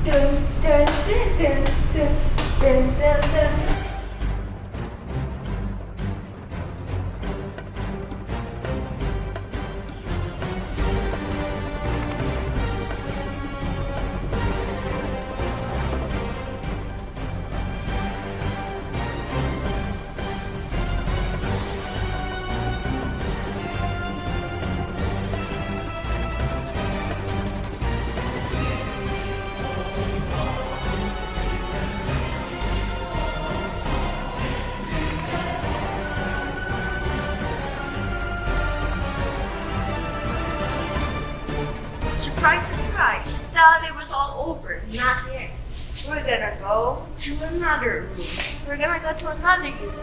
Dun, dun, dun, dun, dun, dun, dun, dun. Surprise, surprise. Thought it was all over. Not yet. We're gonna go to another room. We're gonna go to another room.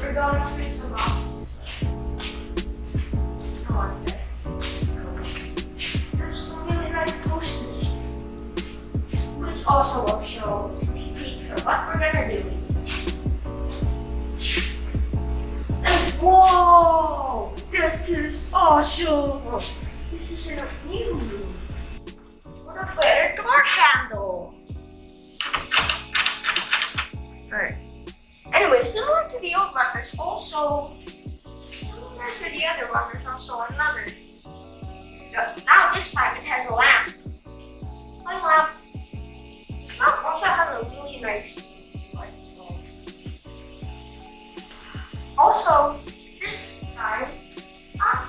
We're going through some offices. What's that? There's some really nice posters here, which also will show sneak peeks of what we're gonna do. And whoa! This is awesome! This is in a new room. What a better door handle! Alright. Anyway, similar to the old one, there's also similar to the other one, there's also another. Now this time it has a lamp. Like lamp. This lamp also has a really nice light bulb. Also, this time,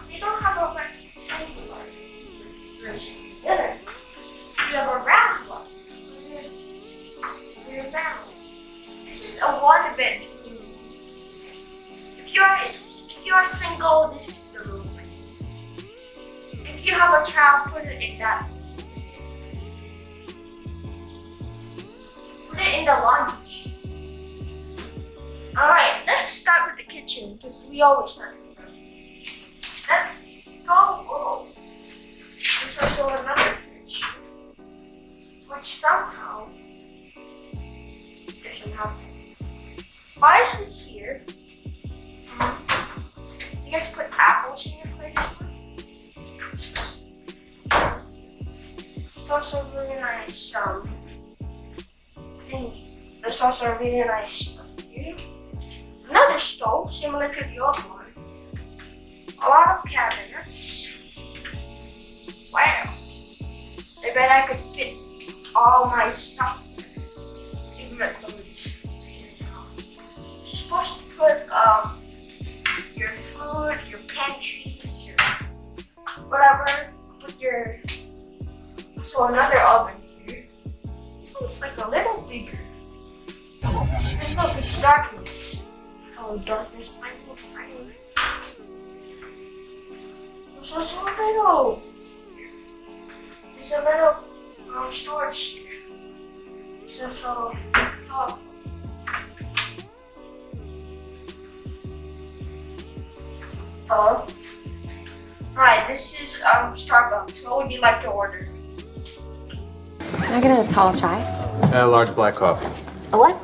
they don't have a rectangular version. The other, you have a round one for your family. This is a one-bedroom. If you're single, this is the room for you. If you have a child, put it in that. Put it in the lounge. Alright, let's start with the kitchen because we always start with that. Let's go. Oh, there's also another fridge, which somehow doesn't happen. Why is this here? You guys put apples in your fridge as well? It's also a really nice thing. There's also a really nice stuff here. Another stove, similar to the old one. A lot of cabinets. Wow. I bet I could fit all my stuff. Even my clothes. You're supposed to put your food, your pantries, your whatever. Put your another oven here. This one's like a little bigger. And look, it's darkness. Oh, darkness, my good friend. There's also a little. There's a little storage here. It's also colorful. Hello? Right, this is Starbucks. What would you like to order? Can I get a tall chai? Large black coffee. A what?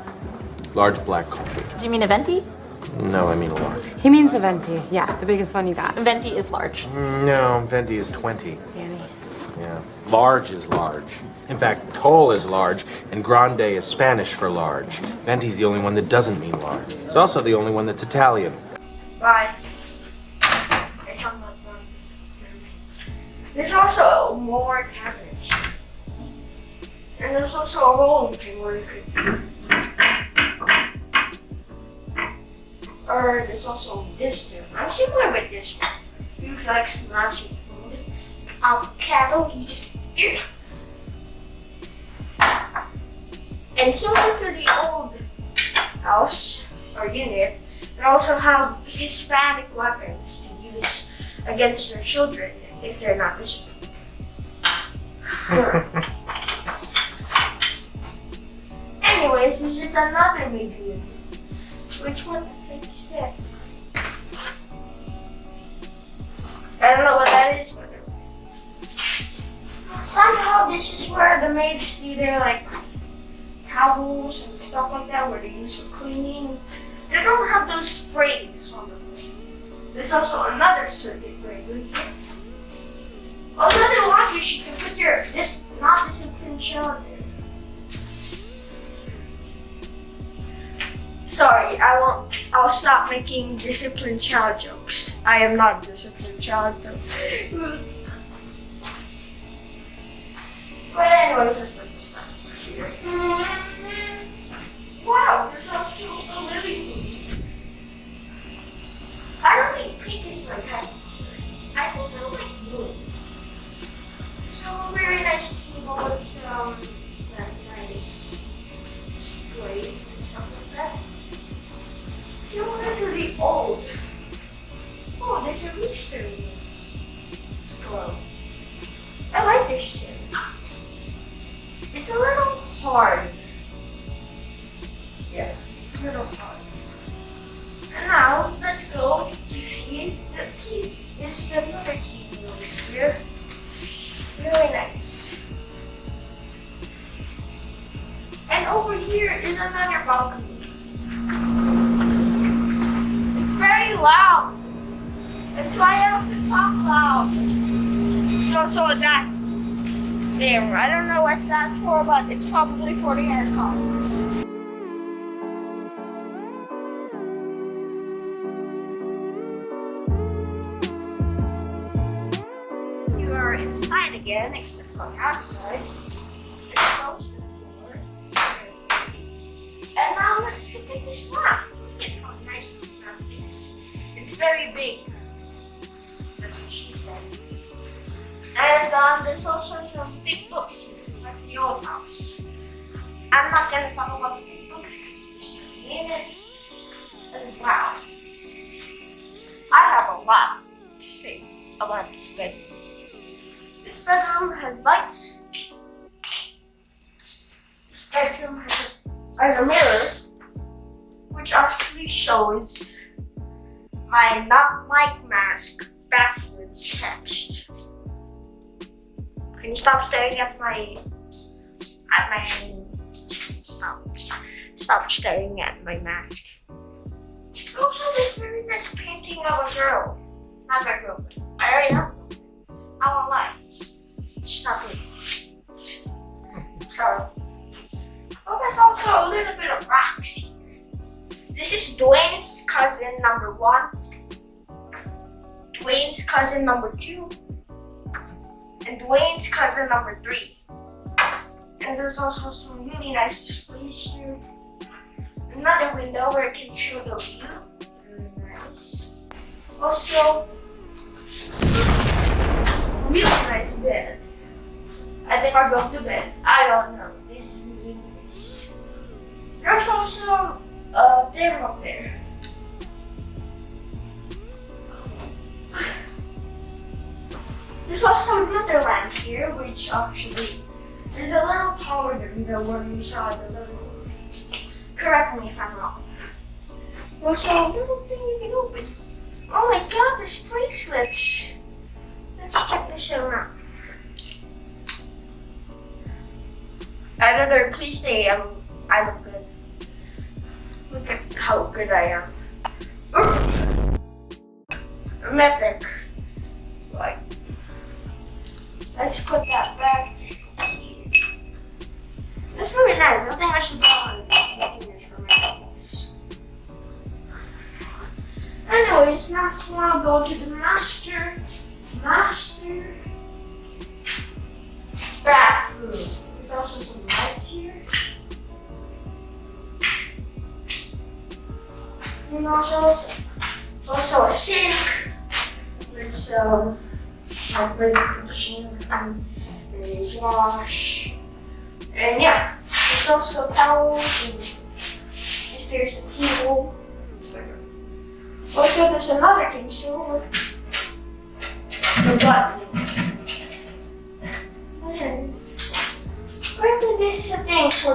Large black coffee. Do you mean a venti? No, I mean a large. He means a venti. Yeah, the biggest one you got. Venti is large. No, venti is 20. Danny. Yeah. large is large. In fact, tall is large, and grande is Spanish for large. Venti's the only one that doesn't mean large. It's also the only one that's Italian. Bye. There's also more cabinets. And there's also a rolling thing where you could. Or there's also this thing. I'm similar with this one. You like smash your food. Avocado, you just. And similar to the old house or unit, they also have Hispanic weapons to use against their children if they're not disciplined. Anyways, this is another video. Which one do you think is that? I don't know what that is, but somehow this is where the maids do their like towels and stuff like that, where they use for cleaning. They don't have those sprays on the floor. There's also another circuit breaker here. Another laundry sheet to put your not disciplined child there. Sorry, I'll stop making disciplined child jokes. I am not a disciplined child though. But anyways, let's put this stuff here. Wow, there's also a living room. I don't think pink is my type. I think I like blue. So a very nice table with some nice displays and stuff like that. Similar to the old. Oh, there's a rooster in this. It's glow. I like this shit. It's a little hard. Yeah, it's a little hard. And now, let's go to see the key. This is another key over here. Really nice. And over here is another balcony. It's very loud. That's why I have to talk loud. So that there. I don't know what's that for, but it's probably for the aircon. You are inside again, except for outside. Let's close the door. And now let's look at this map. Look at how nice this map is. It's very big. That's what she said. And there's also some big books here, like the old house. I'm not gonna talk about the big books because there's nothing in it. And wow. I have a lot to say about this bedroom. This bedroom has lights. This bedroom has a mirror, which actually shows my not like mask backwards text. Can you stop staring at my stop staring at my mask. Also, this very nice painting of a girl. Not my girlfriend. I already have one. I won't lie. It's not me. Sorry. Oh, there's also a little bit of rocks here. This is Dwayne's cousin number 1. Dwayne's cousin number 2. And Dwayne's cousin number 3. And there's also some really nice displays here. Another window where it can show the view. Very nice. Also, really nice bed. I think I'll go to bed. I don't know. This is really nice. There's also a table up there. There's also another lamp here, which actually is a little taller than the one you saw in the living room. Correct me if I'm wrong. Also, a little thing you can open. Oh my god, there's bracelets. Let's check this out. Editor, please say I look good. Look at how good I am. I'm epic. Right. Let's put that back. nice. I think I should buy some fingers for my nails. Anyways, let's now go to the master bathroom. There's also some lights here. And also a sink with some like regular machine and a wash. And yeah, there's also towels and there's a table. Also, there's another thing too. The button. Apparently, this is a thing for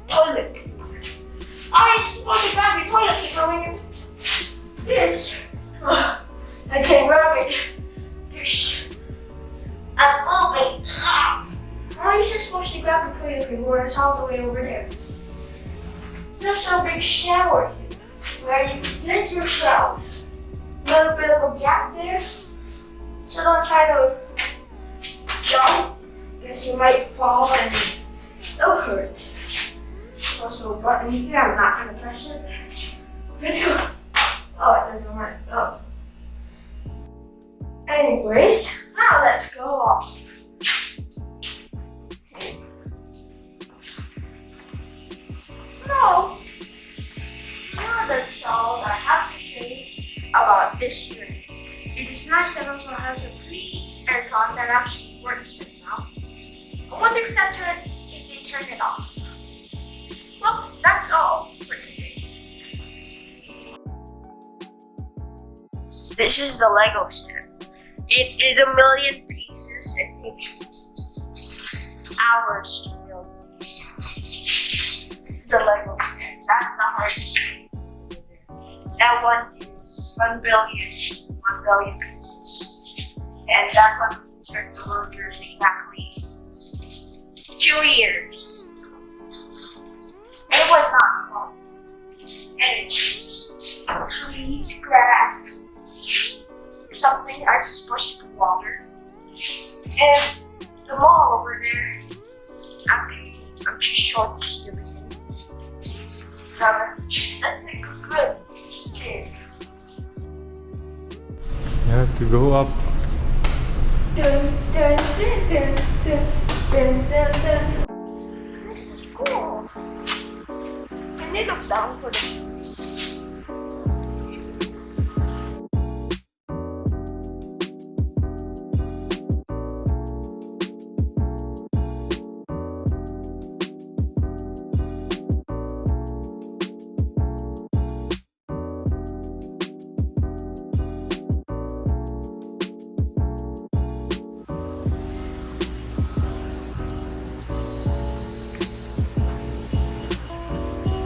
toilet paper. I supposed to grab your toilet paper when you this. I can't grab it. I'm moving. Why are you supposed to grab the toilet paper when it's all the way over there? There's a big shower here where you can get yourselves. A little bit of a gap there. So don't try to jump because you might fall and it'll hurt. Also a button here, I'm not gonna press it. Let's go. Oh, it doesn't work. Oh. Anyways, now let's go off. No, that's all I have to say about this unit. It is nice and also has a pretty aircon that actually works right now. I wonder if they turn it off. Well, that's all for today. This is the Lego set. It is 1,000,000 pieces. It takes hours to build. This is the Lego set. That's the hardest one. That one is 1,000,000,000 pieces. And that one took the workers exactly 2 years. It was not fun. Anyways, trees, grass, something I'm supposed to water. And the mall over there, I'm too short to see everything. So that's a good stair. You have to go up. Dun, dun, dun, dun, dun, dun, dun, dun. This is cool. Can they look down for the views?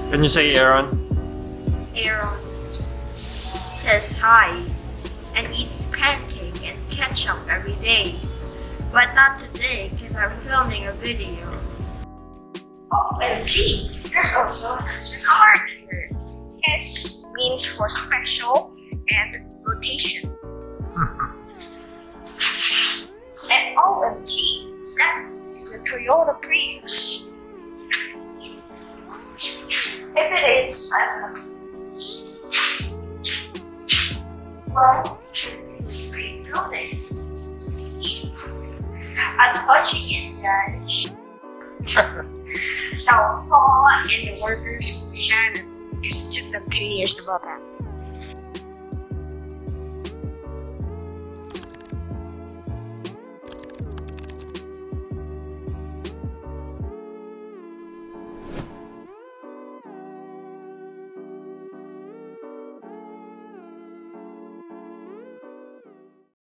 Can you say Aaron? Aaron says hi and eats pancake and ketchup every day. But not today because I'm filming a video. OMG, there's also an R here. S means for special and rotation. And OMG, that is a Toyota Prius. If it is, I don't know. Well, it's a great building. I'm touching it, guys. That will fall and the workers will be shining because it took them 2 years to build that.